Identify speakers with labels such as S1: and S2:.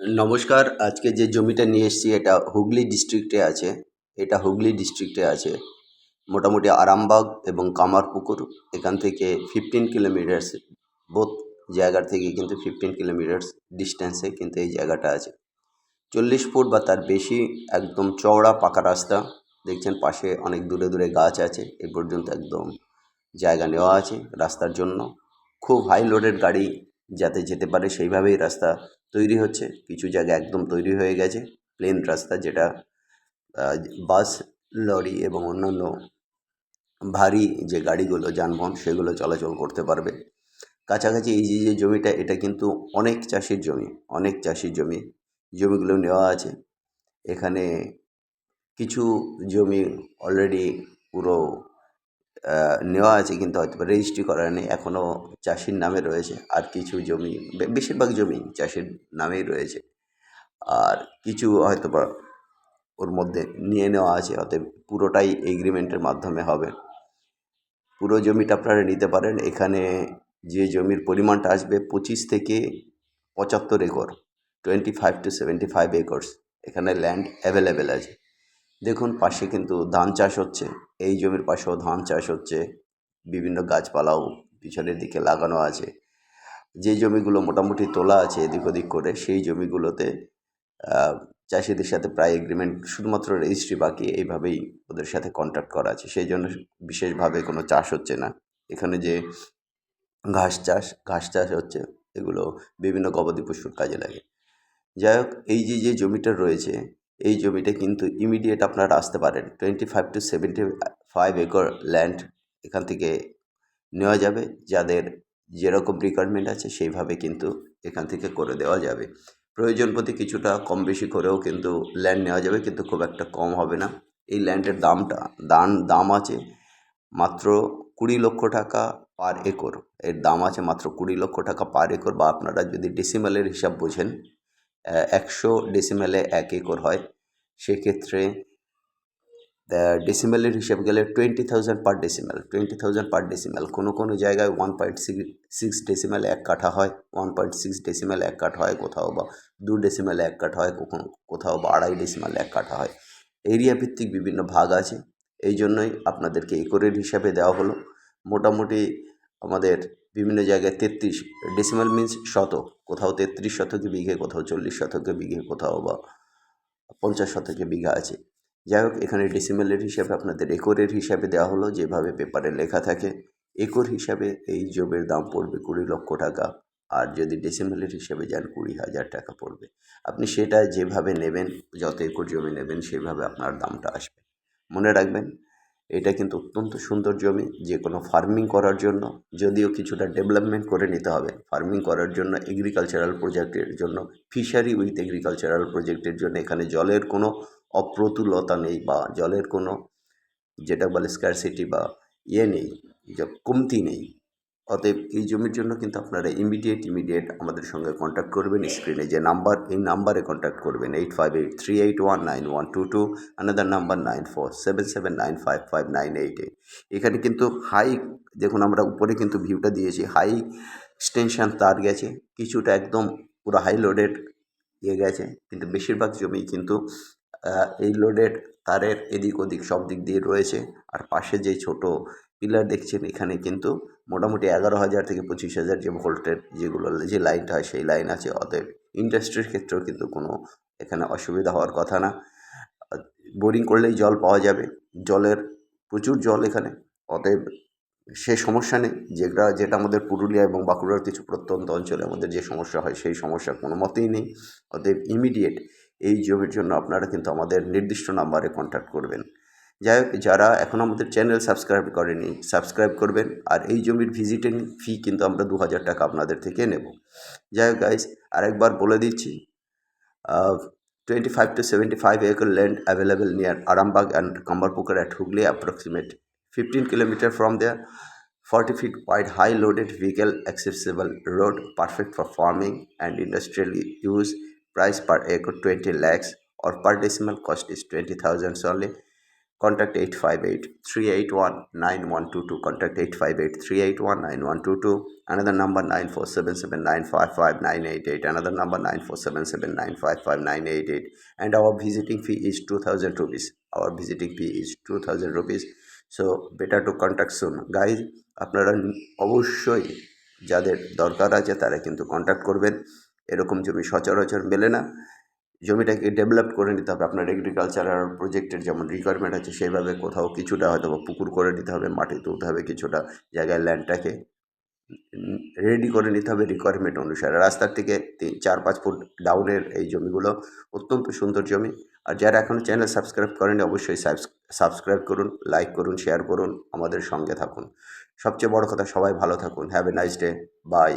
S1: নমস্কার। আজকে যে জমিটা নিয়ে এসেছি এটা হুগলি ডিস্ট্রিক্টে আছে। এটা হুগলি ডিস্ট্রিক্টে আছে। মোটামুটি আরামবাগ এবং কামারপুকুর এখান থেকে 15 কিলোমিটার্স, বোথ জায়গার থেকে কিন্তু 15 কিলোমিটার্স ডিস্ট্যান্সে কিন্তু এই জায়গাটা আছে। 40 ফুট বা তার বেশি একদম চওড়া পাকা রাস্তা। দেখছেন পাশে অনেক দূরে দূরে গাছ আছে। এই পর্যন্ত একদম জায়গা নেওয়া আছে রাস্তার জন্য। খুব হাই লোডেড গাড়ি যাতে যেতে পারে সেইভাবেই রাস্তা তৈরি হচ্ছে। কিছু জায়গা একদম তৈরি হয়ে গেছে প্লেন রাস্তা, যেটা বাস, লরি এবং অন্যান্য ভারী যে গাড়িগুলো যানবাহন সেগুলো চলাচল করতে পারবে। কাছাকাছি এই যে জমিটা, এটা কিন্তু অনেক চাষির জমি, অনেক চাষির জমি। জমিগুলো নেওয়া আছে। এখানে কিছু জমি অলরেডি পুরো নেওয়া আছে, কিন্তু হয়তো রেজিস্ট্রি করা নেই, এখনও চাষির নামে রয়েছে। আর কিছু জমি, বেশিরভাগ জমি চাষির নামেই রয়েছে। আর কিছু হয়তোবা ওর মধ্যে নিয়ে নেওয়া আছে, অতএব পুরোটাই এগ্রিমেন্টের মাধ্যমে হবে। পুরো জমিটা আপনারা নিতে পারেন। এখানে যে জমির পরিমাণটা আসবে 25 থেকে 75 একর, 25 to 75 একর্স এখানে ল্যান্ড অ্যাভেলেবেল আছে। দেখুন পাশে কিন্তু ধান চাষ হচ্ছে, এই জমির পাশেও ধান চাষ হচ্ছে। বিভিন্ন গাছপালাও পিছনের দিকে লাগানো আছে। যে জমিগুলো মোটামুটি তোলা আছে এদিক ওদিক করে, সেই জমিগুলোতে চাষিদের সাথে প্রায় এগ্রিমেন্ট, শুধুমাত্র রেজিস্ট্রি বাকি। এইভাবেই ওদের সাথে কন্ট্যাক্ট করা আছে, সেই জন্য বিশেষভাবে কোনো চাষ হচ্ছে না। এখানে যে ঘাস চাষ হচ্ছে, এগুলো বিভিন্ন গবাদি পশুর কাজে লাগে। যাই হোক, এই যে জমিটা রয়েছে, এই জমিটা কিন্তু ইমিডিয়েট আপনারা আসতে পারেন। 25 to 75 একর ল্যান্ড এখান থেকে নেওয়া যাবে। যাদের যেরকম রিকোয়ারমেন্ট আছে সেইভাবে কিন্তু এখান থেকে করে দেওয়া যাবে। প্রয়োজন প্রতি কিছুটা কম বেশি করেও কিন্তু ল্যান্ড নেওয়া যাবে, কিন্তু খুব একটা কম হবে না। এই ল্যান্ডের দাম আছে মাত্র 20 লক্ষ টাকা পার একর। এর দাম আছে মাত্র 20 লক্ষ টাকা পার একর, বা আপনারা যদি ডেসিমেলের হিসাব বোঝেন, 100 ডেসিমেলে 1 একর হয়। সেক্ষেত্রে ডেসিমেলের হিসেব গেলে 20,000 পার ডেসিমেল, 20,000 পার ডেসিমেল। কোনো জায়গায় 1.6 ডেসিমেল 1 কাঠা হয়, 1.6 ডেসিমেল 1 কাঠা হয় কোথাও, বা 2 ডেসিমেল 1 কাঠা হয় কোথাও, বা 2.5 ডেসিমেল 1 কাঠা হয়। এরিয়া ভিত্তিক বিভিন্ন ভাগ আছে, এই জন্যই আপনাদেরকে একরের হিসাবে দেওয়া হলো। মোটামুটি আমাদের বিভিন্ন জায়গায় 33 ডেসিমেল মিন্স শতক, কোথাও 33 শতকে বিঘে, কোথাও 40 শতকে বিঘে, কোথাও বা 50 শতকে বিঘা আছে। যাই হোক, এখানে ডেসিমেলের হিসাবে আপনাদের একরের হিসাবে দেওয়া হলো, যেভাবে পেপারে লেখা থাকে। একর হিসাবে এই জমির দাম পড়বে 20 লক্ষ টাকা। আর যদি ডেসিমেলের হিসাবে যান 20,000 টাকা পড়বে। আপনি সেটা যেভাবে নেবেন, যত একর জমি নেবেন সেভাবে আপনার দামটা আসবে। মনে রাখবেন, এটা কিন্তু অত্যন্ত সুন্দর জমি যে কোনো ফার্মিং করার জন্য। যদিও কিছুটা ডেভেলপমেন্ট করে নিতে হবে ফার্মিং করার জন্য, এগ্রিকালচারাল প্রজেক্টের জন্য, ফিশারি উইথ এগ্রিকালচারাল প্রজেক্টের জন্য। এখানে জলের কোনো অপ্রতুলতা নেই, বা জলের কোনো, যেটা বলে স্কারসিটি বা নেই, কমতি নেই। অতএব এই জমির জন্য কিন্তু আপনারা ইমিডিয়েট আমাদের সঙ্গে কন্ট্যাক্ট করবেন। স্ক্রিনে যে নাম্বার, এই নাম্বারে কন্ট্যাক্ট করবেন 8583819122, আনাদার নাম্বার 9477795598। এখানে কিন্তু হাই, দেখুন আমরা উপরে কিন্তু ভিউটা দিয়েছি, হাই এক্সটেনশন তার গেছে, কিছুটা একদম পুরো হাই লোডেড গেছে, কিন্তু বেশিরভাগ জমি কিন্তু এই লোডেড তারের এদিক ওদিক সব দিক দিয়ে রয়েছে। আর পাশে যে ছোট পিলার দেখছেন, এখানে কিন্তু মোটামুটি 11,000 থেকে 25,000 যে ভোল্টের যে লাইনটা হয় সেই লাইন আছে। অতএব ইন্ডাস্ট্রির ক্ষেত্রেও কিন্তু কোনো এখানে অসুবিধা হওয়ার কথা না। বোরিং করলেই জল পাওয়া যাবে, জলের প্রচুর জল এখানে। অতএব সে সমস্যা নেই, যেটা আমাদের পুরুলিয়া এবং বাঁকুড়ার কিছু প্রত্যন্ত অঞ্চলে আমাদের যে সমস্যা হয়, সেই সমস্যা কোনো মতেই নেই। অতএব ইমিডিয়েট এই জমির জন্য আপনারা কিন্তু আমাদের নির্দিষ্ট নাম্বারে কন্ট্যাক্ট করবেন। যাই হোক, যারা এখনও আমাদের চ্যানেল সাবস্ক্রাইব করেনি, সাবস্ক্রাইব করবেন। আর এই জমির ভিজিটিং ফি কিন্তু আমরা 2,000 টাকা আপনাদের থেকে নেব। যাই হোক গাইস, আরেকবার বলে দিচ্ছি, 25 to 75 acre land available near Arambagh and Kambarpukar at Hooghly, approximate 15 km from there. 40 feet wide, high loaded vehicle accessible road, perfect for farming and industrial use. Price per acre 20 lakhs, or per decimal cost is 20,000 only. contact 858-381-9122, contact 858-381-9122, another number 9477955988, another number 9477955988, and our visiting fee is 2000 rupees. Our visiting fee is 2000 rupees. So better to contact soon. Guys, আপনারা অবশ্যই যাদের দরকার আছে তারা কিন্তু contact করবেন। এরকম জমি সচরাচর মেলে না। জমিটাকে ডেভেলপ করে নিতে হবে। আপনার এগ্রিকালচারাল প্রজেক্টের যেমন রিকোয়ারমেন্ট আছে সেইভাবে কোথাও কিছুটা হয়তো বা পুকুর করে নিতে হবে, মাটি তুলতে হবে, কিছুটা জায়গায় ল্যান্ডটাকে রেডি করে নিতে হবে রিকোয়ারমেন্ট অনুসারে। রাস্তার থেকে 4-5 ফুট ডাউনের এই জমিগুলো অত্যন্ত সুন্দর জমি। আর যারা এখনও চ্যানেল সাবস্ক্রাইব করেনি অবশ্যই সাবস্ক্রাইব করুন, লাইক করুন, শেয়ার করুন, আমাদের সঙ্গে থাকুন। সবচেয়ে বড় কথা, সবাই ভালো থাকুন। Have a nice day. By.